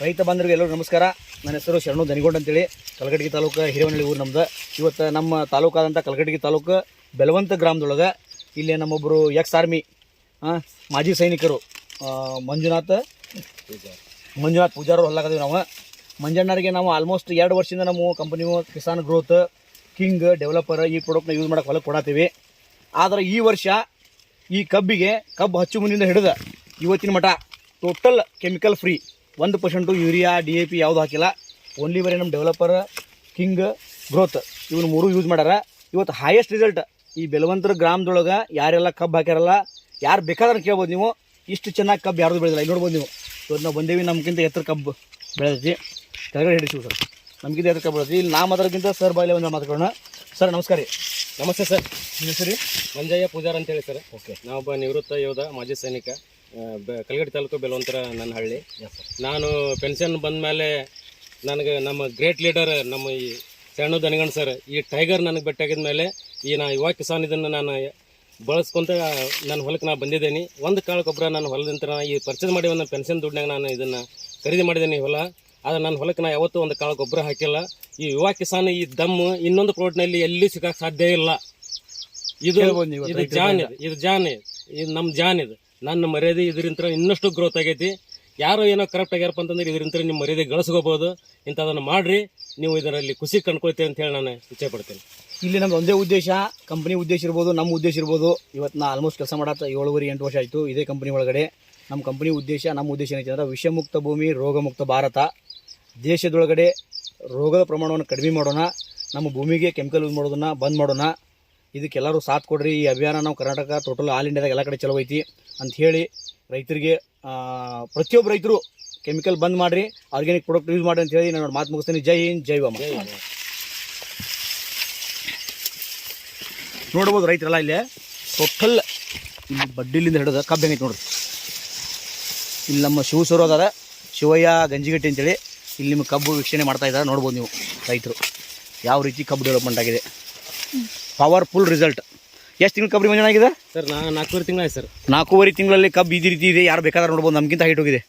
ರೈತ ಬಂಧುಗಳಿಗೆ ಎಲ್ಲರಿಗೂ ನಮಸ್ಕಾರ. ನನ್ನ ಹೆಸರು ಶರಣು ದನಿಗೊಂಡ್ ಅಂತೇಳಿ, ಕಲಘಟಗಿ ತಾಲೂಕು ಹಿರೇವನಹಳ್ಳಿ ಊರು ನಮ್ದು. ಇವತ್ತು ನಮ್ಮ ತಾಲೂಕಾದಂಥ ಕಲಘಟಗಿ ತಾಲೂಕು ಬೆಲವಂತ ಗ್ರಾಮದೊಳಗೆ ಇಲ್ಲಿ ನಮ್ಮೊಬ್ಬರು ಎಕ್ಸ್ ಆರ್ಮಿ ಮಾಜಿ ಸೈನಿಕರು ಮಂಜುನಾಥ್ ಪೂಜಾರವ್ರು ಹೊಲ್ಲಾಕದೀವಿ. ನಾವು ಮಂಜಣ್ಣರಿಗೆ ನಾವು ಆಲ್ಮೋಸ್ಟ್ 2 ವರ್ಷದಿಂದ ನಮ್ಮ ಕಂಪನಿಯು ಕಿಸಾನ್ ಗ್ರೋತ್ ಕಿಂಗ್ ಡೆವಲಪರ್ ಈ ಪ್ರಾಡಕ್ಟ್ನ ಯೂಸ್ ಮಾಡೋಕೆ ಹೊಲಕ್ಕೆ ಕೊಡತ್ತೀವಿ. ಆದರೆ ಈ ವರ್ಷ ಈ ಕಬ್ಬು ಹಚ್ಚು ಮುಂದಿಂದ ಹಿಡಿದು ಇವತ್ತಿನ ಮಠ total chemical free, 1% urea DAP ಯಾವುದು ಹಾಕಿಲ್ಲ. ಓನ್ಲಿ ಬರೀ ನಮ್ಮ ಡೆವಲಪರ್ ಕಿಂಗ್ ಗ್ರೋತ್ ಇವನು 3 ಯೂಸ್ ಮಾಡ್ಯಾರ. ಇವತ್ತು ಹೈಯೆಸ್ಟ್ ರಿಸಲ್ಟ್ ಈ ಬೆಲವಂತರ ಗ್ರಾಮದೊಳಗೆ ಯಾರೆಲ್ಲ ಕಬ್ಬು ಹಾಕ್ಯಾರಲ್ಲ, ಯಾರು ಬೇಕಾದ್ರೆ ಕೇಳ್ಬೋದು ನೀವು. ಇಷ್ಟು ಚೆನ್ನಾಗಿ ಕಬ್ಬು ಯಾರ್ದು ಬೆಳೆದಿಲ್ಲ. ಇಲ್ಲಿ ನೋಡ್ಬೋದು ನೀವು. ಇವತ್ತು ನಾವು ಬಂದೇವಿ, ನಮ್ಗಿಂತ ಎತ್ತರ ಕಬ್ಬು ಬೆಳೆದೈತಿ. ಕೆಳಗಡೆ ಹಿಡಿಸಿವಿ ಸರ್, ನಮಗಿಂತ ಎತ್ತರ ಕಬ್ಬು ಬೆಳೆದೈತಿ. ಇಲ್ಲಿ ನಾ ಮಾತಾಡೋಕ್ಕಿಂತ ಸರ್ ಬಾಯಿಲೆ ಒಂದು ಮಾತಾಡೋಣ. ಸರ್ ನಮಸ್ಕಾರ ರೀ. ನಮಸ್ತೆ ಸರ್. ನಿಮ್ಮ ಹೆಸರು ರೀ? ಮಂಜಯ್ಯ ಪೂಜಾರ್ ಅಂತೇಳಿ ಸರ್. ಓಕೆ. ನಾವೊಬ್ಬ ನಿವೃತ್ತ ಯೋಧ, ಮಾಜಿ ಸೈನಿಕ, ಕಲಘಟಗಿ ತಾಲೂಕು ಬೆಲವಂತರ ನನ್ನ ಹಳ್ಳಿ. ನಾನು ಪೆನ್ಷನ್ ಬಂದ ಮೇಲೆ ನನಗೆ ನಮ್ಮ ಗ್ರೇಟ್ ಲೀಡರ್ ನಮ್ಮ ಈ ಶರಣು ದನಿಗೊಂಡ್ ಸರ್ ಈ ಟೈಗರ್ ನನಗೆ ಭೇಟಿಯಾಗಿದ ಮೇಲೆ ಈ ನಾ ಯುವ ಕಿಸಾನ್ ಇದನ್ನು ನಾನು ಬಳಸ್ಕೊಂತ ನನ್ನ ಹೊಲಕ್ಕೆ ನಾನು ಬಂದಿದ್ದೇನೆ. ಒಂದು ಕಾಳು ಗೊಬ್ಬರ ನಾನು ಹೊಲದಿಂದ ಈ ಪರ್ಚೇಸ್ ಮಾಡಿ ಒಂದು ಪೆನ್ಷನ್ ದುಡ್ಡಾಗ ನಾನು ಇದನ್ನು ಖರೀದಿ ಮಾಡಿದ್ದೇನೆ ಹೊಲ. ಆದರೆ ನನ್ನ ಹೊಲಕ್ಕೆ ನಾನು ಯಾವತ್ತೂ ಒಂದು ಕಾಳು ಗೊಬ್ಬರ ಹಾಕಿಲ್ಲ. ಈ ಯುವ ಕಿಸಾನ್ ಈ ದಮ್ಮು ಇನ್ನೊಂದು ಪ್ರಾಡಕ್ಟ್ನಲ್ಲಿ ಎಲ್ಲಿ ಸಿಗಕ್ಕೆ ಸಾಧ್ಯ ಇಲ್ಲ. ಇದು ಜಾನ್ ಇದು ನಮ್ಮ ಜಾನ್. ಇದು ನನ್ನ ಮರ್ಯಾದೆ ಇದರಿಂದ ಇನ್ನಷ್ಟು ಗ್ರೋತ್ ಆಗೈತಿ. ಯಾರೋ ಏನೋ ಕರೆಕ್ಟ್ ಆಗ್ಯಾರಪ್ಪ ಅಂತಂದ್ರೆ ಇದರಿಂದ ನಿಮ್ಮ ಮರ್ಯಾದೆ ಗಳಿಸ್ಕೋಬಹುದು. ಇಂಥದನ್ನು ಮಾಡ್ರಿ, ನೀವು ಇದರಲ್ಲಿ ಖುಷಿ ಕಂಡ್ಕೊಳ್ತೀವಿ ಅಂತ ಹೇಳಿ ನಾನು ಇಚ್ಛೆ ಪಡ್ತೇನೆ. ಇಲ್ಲಿ ನಮ್ದು ಒಂದೇ ಉದ್ದೇಶ, ಕಂಪನಿ ಉದ್ದೇಶ ಇರ್ಬೋದು, ನಮ್ಮ ಉದ್ದೇಶ ಇರ್ಬೋದು. ಇವತ್ತು ನಾ ಆಲ್ಮೋಸ್ಟ್ ಕೆಲಸ ಮಾಡತ್ತ 7-8 ವರ್ಷ ಆಯಿತು ಇದೇ ಕಂಪನಿ ಒಳಗಡೆ. ನಮ್ಮ ಕಂಪನಿ ಉದ್ದೇಶ, ನಮ್ಮ ಉದ್ದೇಶ ಏನೈತೆ ಅಂದ್ರೆ ವಿಷಮುಕ್ತ ಭೂಮಿ, ರೋಗಮುಕ್ತ ಭಾರತ. ದೇಶದೊಳಗಡೆ ರೋಗದ ಪ್ರಮಾಣವನ್ನು ಕಡಿಮೆ ಮಾಡೋಣ, ನಮ್ಮ ಭೂಮಿಗೆ ಕೆಮಿಕಲ್ ಯೂಸ್ ಮಾಡೋದನ್ನು ಬಂದ್ ಮಾಡೋಣ. ಇದಕ್ಕೆಲ್ಲರೂ ಸಾಥ್ ಕೊಡ್ರಿ. ಈ ಅಭಿಯಾನ ನಾವು ಕರ್ನಾಟಕ ಟೋಟಲ್ ಆಲ್ ಇಂಡಿಯಾದಾಗ ಎಲ್ಲ ಕಡೆ ಚಲೋ ಐತಿ ಅಂತ ಹೇಳಿ ರೈತರಿಗೆ ಪ್ರತಿಯೊಬ್ಬ ರೈತರು ಕೆಮಿಕಲ್ ಬಂದ್ ಮಾಡಿರಿ, ಆರ್ಗ್ಯಾನಿಕ್ ಪ್ರಾಡಕ್ಟ್ ಯೂಸ್ ಮಾಡಿ ಅಂತ ಹೇಳಿ ನಾನು ಮಾತು ಮುಗಿಸ್ತೀನಿ. ಜೈ ಹಿಂದ್, ಜೈ ವಾಮ. ನೋಡ್ಬೋದು ರೈತರೆಲ್ಲ ಇಲ್ಲಿ ಟೋಟಲ್ ಇಲ್ಲಿ ಬಡ್ಡಿಲಿಂದ ಹಿಡಿದ ಕಬ್ಬು ಹೆಂಗೈತೆ ನೋಡ್ರಿ. ಇಲ್ಲಿ ನಮ್ಮ ಶಿವಸರು ಅದಾರ, ಶಿವಯ್ಯ ಗಂಜಿಗಟ್ಟಿ ಅಂತೇಳಿ. ಇಲ್ಲಿ ನಿಮ್ಮ ಕಬ್ಬು ವೀಕ್ಷಣೆ ಮಾಡ್ತಾ ಇದ್ದಾರೆ. ನೋಡ್ಬೋದು ನೀವು ರೈತರು ಯಾವ ರೀತಿ ಕಬ್ಬು ಡೆವಲಪ್ಮೆಂಟ್ ಆಗಿದೆ. Powerful result. ಎಷ್ಟು ತಿಂಗಳು ಕಬ್ಬು ಮಂಜಾಗಿದೆ ಸರ್? 4.5 ತಿಂಗಳು ಆಯ್ತು ಸರ್. 4.5 ತಿಂಗಳಲ್ಲಿ ಕಬ್ಬು ಇದೇ ರೀತಿ ಇದೆ. ಯಾರು ಬೇಕಾದ್ರೆ ನೋಡ್ಬೋದು, ನಮಗಿಂತ ಹೈಟ್ ಹೋಗಿದೆ.